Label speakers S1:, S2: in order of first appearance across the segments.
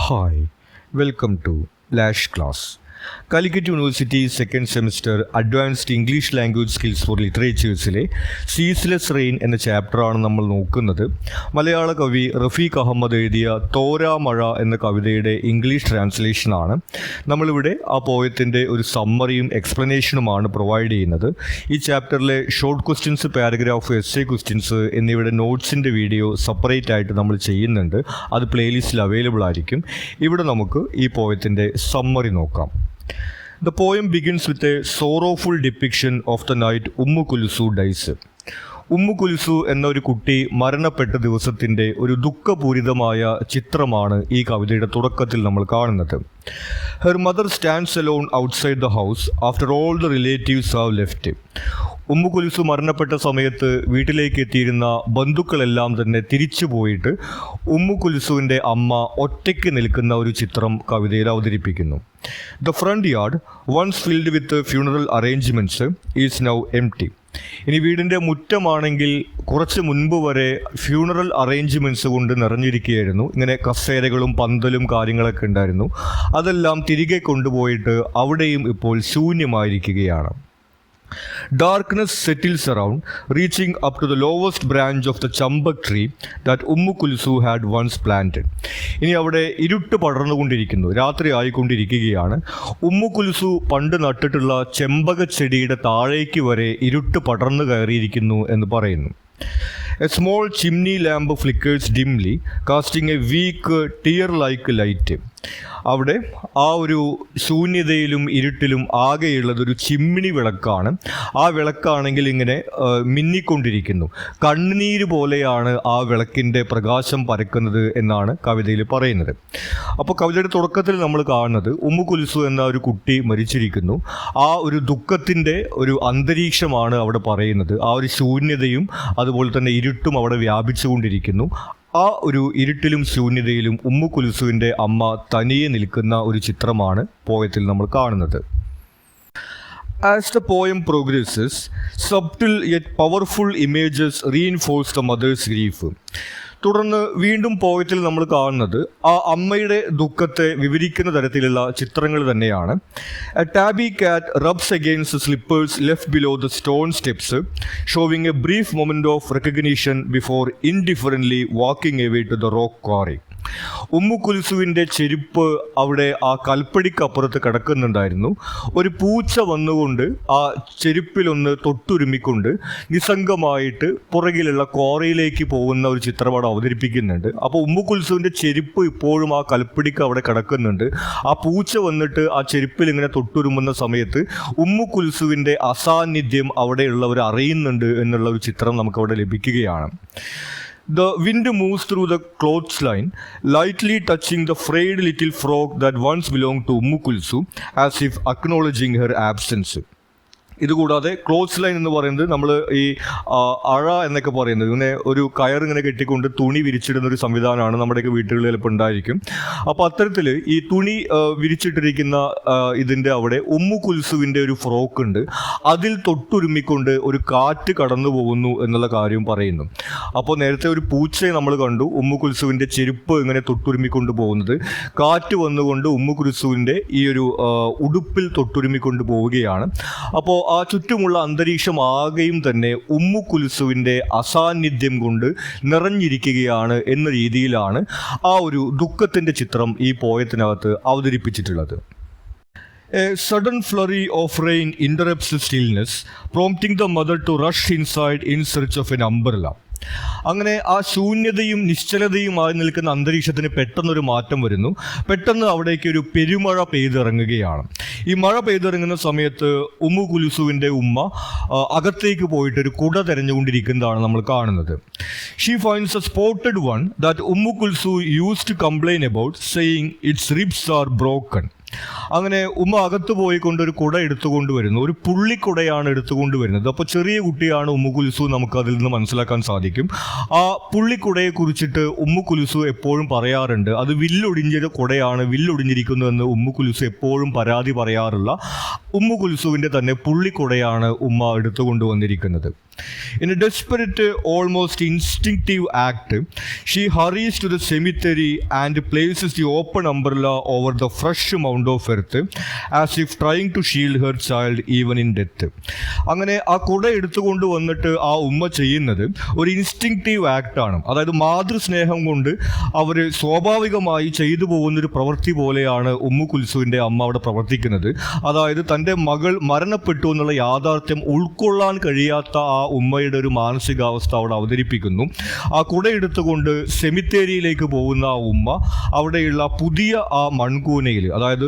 S1: Hi, welcome to Lash Class. Calicut university second semester advanced English language skills for ലിറ്ററേച്ചേഴ്സിലെ ceaseless rain എന്ന ചാപ്റ്ററാണ് നമ്മൾ നോക്കുന്നത്. മലയാള കവി റഫീഖ് അഹമ്മദ് എഴുതിയ തോരാ മഴ എന്ന കവിതയുടെ ഇംഗ്ലീഷ് ട്രാൻസ്ലേഷനാണ്. നമ്മളിവിടെ ആ പോയത്തിൻ്റെ ഒരു സമ്മറിയും എക്സ്പ്ലനേഷനുമാണ് പ്രൊവൈഡ് ചെയ്യുന്നത്. ഈ ചാപ്റ്ററിലെ short questions, paragraph, essay questions എന്നിവയുടെ നോട്ട്സിൻ്റെ വീഡിയോ സെപ്പറേറ്റ് ആയിട്ട് നമ്മൾ ചെയ്യുന്നുണ്ട്. അത് പ്ലേലിസ്റ്റിൽ അവൈലബിൾ ആയിരിക്കും. ഇവിടെ നമുക്ക് ഈ പോയത്തിൻ്റെ സമ്മറി നോക്കാം. The poem begins with a sorrowful depiction of the night Ummu Kulsu dies. Ummu Kulsu എന്ന ഒരു കുട്ടി മരണപ്പെട്ട ദിവസത്തിൻ്റെ ഒരു ദുഃഖപൂരിതമായ ചിത്രമാണ് ഈ കവിതയുടെ തുടക്കത്തിൽ നമ്മൾ കാണുന്നത്. Her mother stands alone outside the house after all the relatives have left. Ummu Kulsu മരണപ്പെട്ട സമയത്ത് വീട്ടിലേക്ക് എത്തിയിരുന്ന ബന്ധുക്കളെല്ലാം തന്നെ തിരിച്ചു പോയിട്ട് ഉമ്മു കുൽസുവിൻ്റെ അമ്മ ഒറ്റയ്ക്ക് നിൽക്കുന്ന ഒരു ചിത്രം കവിതയിൽ അവതരിപ്പിക്കുന്നു. The front yard, once filled with funeral arrangements, is now empty. ഇനി വീടിൻ്റെ മുറ്റമാണെങ്കിൽ കുറച്ച് മുൻപ് വരെ ഫ്യൂണറൽ അറേഞ്ച്മെൻറ്റ്സ് കൊണ്ട് നിറഞ്ഞിരിക്കുകയായിരുന്നു. ഇങ്ങനെ കസേരകളും പന്തലും കാര്യങ്ങളൊക്കെ ഉണ്ടായിരുന്നു. അതെല്ലാം തിരികെ കൊണ്ടുപോയിട്ട് അവിടെയും ഇപ്പോൾ ശൂന്യമായിരിക്കുകയാണ്. Darkness settles around, reaching up to the lowest branch of the chambak tree that Ummu Kulsu had once planted. ഇനി അവിടെ ഇരുട്ട് പടർന്നുകൊണ്ടിരിക്കുന്നു, രാത്രി ആയിക്കൊണ്ടിരിക്കുകയാണ്. ഉമ്മു കുൽസു പണ്ട് നട്ടിട്ടുള്ള ചെമ്പക ചെടിയുടെ താഴേക്ക് വരെ ഇരുട്ട് പടർന്നു കയറിയിരിക്കുന്നു എന്ന് പറയുന്നു. A small chimney lamp flickers dimly, casting a weak tear-like light. അവിടെ ആ ഒരു ശൂന്യതയിലും ഇരുട്ടിലും ആകെയുള്ളതൊരു ചിമ്മിണി വിളക്കാണ്. ആ വിളക്കാണെങ്കിൽ ഇങ്ങനെ മിന്നിക്കൊണ്ടിരിക്കുന്നു. കണ്ണുനീര് പോലെയാണ് ആ വിളക്കിൻ്റെ പ്രകാശം പരക്കുന്നത് എന്നാണ് കവിതയിൽ പറയുന്നത്. അപ്പോൾ കവിതയുടെ തുടക്കത്തിൽ നമ്മൾ കാണുന്നത് ഉമ്മു കുൽസു എന്ന ഒരു കുട്ടി മരിച്ചിരിക്കുന്നു. ആ ഒരു ദുഃഖത്തിൻ്റെ ഒരു അന്തരീക്ഷമാണ് അവിടെ പറയുന്നത്. ആ ഒരു ശൂന്യതയും അതുപോലെ തന്നെ ഇരുട്ടും അവിടെ വ്യാപിച്ചുകൊണ്ടിരിക്കുന്നു. ആ ഒരു ഇരുട്ടിലും ശൂന്യതയിലും ഉമ്മു കുൽസുവിൻ്റെ അമ്മ തനിയെ നിൽക്കുന്ന ഒരു ചിത്രമാണ് പോയത്തിൽ നമ്മൾ കാണുന്നത്. As the poem progresses, subtle yet powerful images reinforce the mother's grief. തുടർന്ന് വീണ്ടും പോയത്തിൽ നമ്മൾ കാണുന്നത് ആ അമ്മയുടെ ദുഃഖത്തെ വിവരിക്കുന്ന തരത്തിലുള്ള ചിത്രങ്ങൾ തന്നെയാണ്. A tabby cat rubs against the slippers left below the stone steps, showing a brief moment of recognition before indifferently walking away to the rock quarry. Ummu കുൽസുവിൻ്റെ ചെരുപ്പ് അവിടെ ആ കൽപ്പടിക്കപ്പുറത്ത് കിടക്കുന്നുണ്ടായിരുന്നു. ഒരു പൂച്ച വന്നുകൊണ്ട് ആ ചെരുപ്പിലൊന്ന് തൊട്ടുരുമിക്കൊണ്ട് നിസ്സംഗമായിട്ട് പുറകിലുള്ള ക്വാറിയിലേക്ക് പോകുന്ന ഒരു ചിത്രം അവിടെ അവതരിപ്പിക്കുന്നുണ്ട്. അപ്പോൾ ഉമ്മു കുൽസുവിൻ്റെ ചെരുപ്പ് ഇപ്പോഴും ആ കൽപ്പടിക്ക് അവിടെ കിടക്കുന്നുണ്ട്. ആ പൂച്ച വന്നിട്ട് ആ ചെരുപ്പിൽ ഇങ്ങനെ തൊട്ടുരുമുന്ന സമയത്ത് ഉമ്മു കുൽസുവിൻ്റെ അസാന്നിധ്യം അവിടെയുള്ളവർ അറിയുന്നുണ്ട് എന്നുള്ള ഒരു ചിത്രം നമുക്കവിടെ ലഭിക്കുകയാണ്. The wind moves through the clothesline, lightly touching the frayed little frock that once belonged to Ummu Kulsu, as if acknowledging her absence. ഇതുകൂടാതെ ക്ലോത്ത് ലൈൻ എന്ന് പറയുന്നത് നമ്മൾ ഈ അഴ എന്നൊക്കെ പറയുന്നത് ഇങ്ങനെ ഒരു കയറിങ്ങനെ കെട്ടിക്കൊണ്ട് തുണി വിരിച്ചിടുന്ന ഒരു സംവിധാനമാണ്. നമ്മുടെയൊക്കെ വീട്ടുകളിൽ ചിലപ്പോൾ ഉണ്ടായിരിക്കും. അപ്പോൾ അത്തരത്തിൽ ഈ തുണി വിരിച്ചിട്ടിരിക്കുന്ന ഇതിൻ്റെ അവിടെ ഉമ്മു കുൽസുവിൻ്റെ ഒരു ഫ്രോക്ക് ഉണ്ട്. അതിൽ തൊട്ടുരുമ്മിക്കൊണ്ട് ഒരു കാറ്റ് കടന്നു പോകുന്നു എന്നുള്ള കാര്യം പറയുന്നു. അപ്പോൾ നേരത്തെ ഒരു പൂച്ചയെ നമ്മൾ കണ്ടു, ഉമ്മു കുൽസുവിൻ്റെ ചെരുപ്പ് ഇങ്ങനെ തൊട്ടുരുമ്മിക്കൊണ്ട് പോകുന്നത്. കാറ്റ് വന്നുകൊണ്ട് ഉമ്മു കുൽസുവിൻ്റെ ഈ ഒരു ഉടുപ്പിൽ തൊട്ടുരുമ്മിക്കൊണ്ട് പോവുകയാണ്. അപ്പോൾ ആ ചുറ്റുമുള്ള അന്തരീക്ഷം ആകെയും തന്നെ ഉമ്മു കുൽസുവിൻ്റെ അസാന്നിധ്യം കൊണ്ട് നിറഞ്ഞിരിക്കുകയാണ് എന്ന രീതിയിലാണ് ആ ഒരു ദുഃഖത്തിൻ്റെ ചിത്രം ഈ പോയത്തിനകത്ത് അവതരിപ്പിച്ചിട്ടുള്ളത്. A sudden flurry of rain interrupts the stillness, prompting the mother to rush inside in search of an umbrella. അങ്ങനെ ആ ശൂന്യതയും നിശ്ചലതയുമായി നിൽക്കുന്ന അന്തരീക്ഷത്തിന് പെട്ടെന്നൊരു മാറ്റം വരുന്നു. പെട്ടെന്ന് അവിടേക്ക് ഒരു പെരുമഴ പെയ്തിറങ്ങുകയാണ്. ഈ മഴ പെയ്തിറങ്ങുന്ന സമയത്ത് ഉമ്മു കുൽസുവിൻ്റെ ഉമ്മ അകത്തേക്ക് പോയിട്ട് ഒരു കുട തെരഞ്ഞുകൊണ്ടിരിക്കുന്നതാണ് നമ്മൾ കാണുന്നത്. She finds a spotted one that Ummu Kulsu used to complain about, saying its ribs are broken. അങ്ങനെ ഉമ്മ അകത്ത് പോയിക്കൊണ്ട് ഒരു കുട എടുത്തുകൊണ്ട് വരുന്നു. ഒരു പുള്ളിക്കുടയാണ് എടുത്തുകൊണ്ട് വരുന്നത്. അപ്പോൾ ചെറിയ കുട്ടിയാണ് ഉമ്മു കുൽസു, നമുക്കതിൽ നിന്ന് മനസ്സിലാക്കാൻ സാധിക്കും. ആ പുള്ളിക്കുടയെ കുറിച്ചിട്ട് ഉമ്മു കുൽസു എപ്പോഴും പറയാറുണ്ട്, അത് വില്ലൊടിഞ്ഞ കുടയാണ്, വില്ലൊടിഞ്ഞിരിക്കുന്നുവെന്ന് ഉമ്മു കുൽസു എപ്പോഴും പരാതി പറയാറുള്ള ഉമ്മു കുൽസുവിൻ്റെ തന്നെ പുള്ളിക്കുടയാണ് ഉമ്മ എടുത്തുകൊണ്ട് വന്നിരിക്കുന്നത്. In a desperate, almost instinctive act, she hurries to the cemetery and places the open umbrella over the fresh mound of earth, as if trying to shield her child even in death. അങ്ങനെ ആ കുട എടുത്തുകൊണ്ട് വന്നിട്ട് ആ ഉമ്മ ചെയ്യുന്നത് ഒരു ഇൻസ്റ്റിങ്ക്റ്റീവ് ആക്ടാണ്. അതായത് മാതൃസ്നേഹം കൊണ്ട് അവർ സ്വാഭാവികമായി ചെയ്തു പോകുന്നൊരു പ്രവൃത്തി പോലെയാണ് ഉമ്മു കുൽസുവിൻ്റെ അമ്മ അവിടെ പ്രവർത്തിക്കുന്നത്. അതായത് തൻ്റെ മകൾ മരണപ്പെട്ടു എന്നുള്ള യാഥാർത്ഥ്യം ഉൾക്കൊള്ളാൻ കഴിയാത്ത ആ ഉമ്മയുടെ ഒരു മാനസികാവസ്ഥ അവിടെ അവതരിപ്പിക്കുന്നു. ആ കുട എടുത്തുകൊണ്ട് സെമിത്തേരിയിലേക്ക് പോകുന്ന ആ ഉമ്മ അവിടെയുള്ള പുതിയ ആ മൺകൂനയിൽ, അതായത്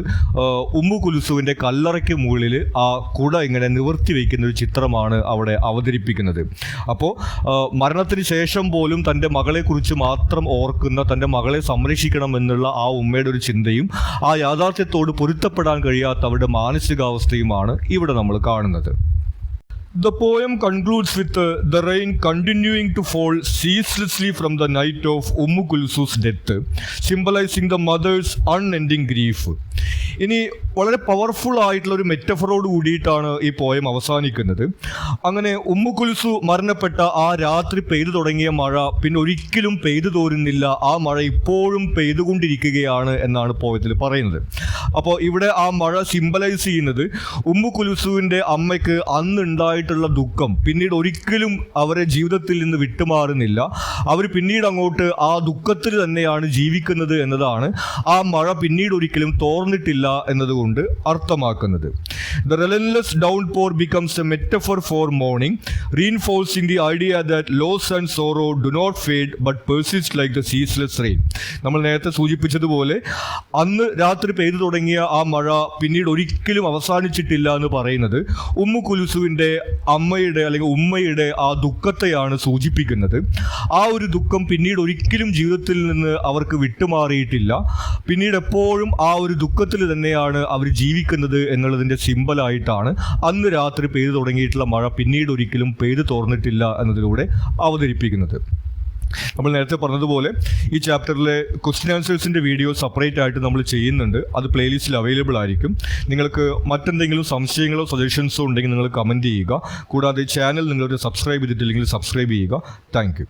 S1: ഉമ്മു കുൽസുവിൻ്റെ കല്ലറയ്ക്ക് മുകളിൽ ആ കുട ഇങ്ങനെ നിവർത്തി വയ്ക്കുന്ന ഒരു ചിത്രമാണ് അവിടെ അവതരിപ്പിക്കുന്നത്. അപ്പോൾ മരണത്തിന് ശേഷം പോലും തൻ്റെ മകളെക്കുറിച്ച് മാത്രം ഓർക്കുന്ന, തൻ്റെ മകളെ സംരക്ഷിക്കണം എന്നുള്ള ആ ഉമ്മയുടെ ഒരു ചിന്തയും ആ യാഥാർത്ഥ്യത്തോട് പൊരുത്തപ്പെടാൻ കഴിയാത്ത അവരുടെ മാനസികാവസ്ഥയുമാണ് ഇവിടെ നമ്മൾ കാണുന്നത്. The poem concludes with the rain continuing to fall ceaselessly from the night of Ummu Kulsu's death, symbolizing the mother's unending grief. ഇനി വളരെ പവർഫുൾ ആയിട്ടുള്ള ഒരു മെറ്റഫറോട് കൂടിയിട്ടാണ് ഈ പോയം അവസാനിക്കുന്നത്. അങ്ങനെ ഉമ്മു കുൽസു മരണപ്പെട്ട ആ രാത്രി പെയ്തു തുടങ്ങിയ മഴ പിന്നെ ഒരിക്കലും പെയ്തു തോരുന്നില്ല, ആ മഴ ഇപ്പോഴും പെയ്തുകൊണ്ടിരിക്കുകയാണ് എന്നാണ് പോയത്തിൽ പറയുന്നത്. അപ്പോൾ ഇവിടെ ആ മഴ സിംബലൈസ് ചെയ്യുന്നത് ഉമ്മു കുൽസുവിൻ്റെ അമ്മയ്ക്ക് അന്നുണ്ടായിട്ടുള്ള ദുഃഖം പിന്നീട് ഒരിക്കലും അവരെ ജീവിതത്തിൽ നിന്ന് വിട്ടുമാറുന്നില്ല. അവർ പിന്നീട് അങ്ങോട്ട് ആ ദുഃഖത്തിൽ തന്നെയാണ് ജീവിക്കുന്നത് എന്നതാണ് ആ മഴ പിന്നീട് ഒരിക്കലും തോർന്നിട്ടില്ല എന്നതുകൊണ്ട് അർത്ഥമാക്കുന്നത്. The relentless downpour becomes a metaphor for mourning, reinforcing the idea that loss and sorrow do not fade but persist like the ceaseless rain. നമ്മൾ നേരത്തെ സൂചിപ്പിച്ചതുപോലെ അന്ന് രാത്രി പെയ്തു തുടങ്ങിയ ആ മഴ പിന്നീട് ഒരിക്കലും അവസാനിച്ചിട്ടില്ല എന്ന് പറയുന്നത് ഉമ്മു കുൽസുവിൻ്റെ അമ്മയുടെ അല്ലെങ്കിൽ ഉമ്മയുടെ ആ ദുഃഖത്തെയാണ് സൂചിപ്പിക്കുന്നത്. ആ ഒരു ദുഃഖം പിന്നീട് ഒരിക്കലും ജീവിതത്തിൽ നിന്ന് അവർക്ക് വിട്ടുമാറിയിട്ടില്ല. പിന്നീട് എപ്പോഴും ആ ഒരു ദുഃഖത്തിൽ തന്നെയാണ് അവർ ജീവിക്കുന്നത് എന്നുള്ളതിൻ്റെ സിമ്പലായിട്ടാണ് അന്ന് രാത്രി പെയ്തു തുടങ്ങിയിട്ടുള്ള മഴ പിന്നീട് ഒരിക്കലും പെയ്തു തോർന്നിട്ടില്ല എന്നതിലൂടെ അവതരിപ്പിക്കുന്നത്. നമ്മൾ നേരത്തെ പറഞ്ഞതുപോലെ ഈ ചാപ്റ്ററിലെ ക്വസ്റ്റ്യൻ ആൻസേഴ്സിൻ്റെ വീഡിയോ സെപ്പറേറ്റ് ആയിട്ട് നമ്മൾ ചെയ്യുന്നുണ്ട്. അത് പ്ലേലിസ്റ്റിൽ അവൈലബിൾ ആയിരിക്കും. നിങ്ങൾക്ക് മറ്റെന്തെങ്കിലും സംശയങ്ങളോ സജഷൻസോ ഉണ്ടെങ്കിൽ നിങ്ങൾ കമൻറ്റ് ചെയ്യുക. കൂടാതെ ചാനൽ നിങ്ങളൊരു സബ്സ്ക്രൈബ് ചെയ്തിട്ടില്ലെങ്കിൽ സബ്സ്ക്രൈബ് ചെയ്യുക. Thank you.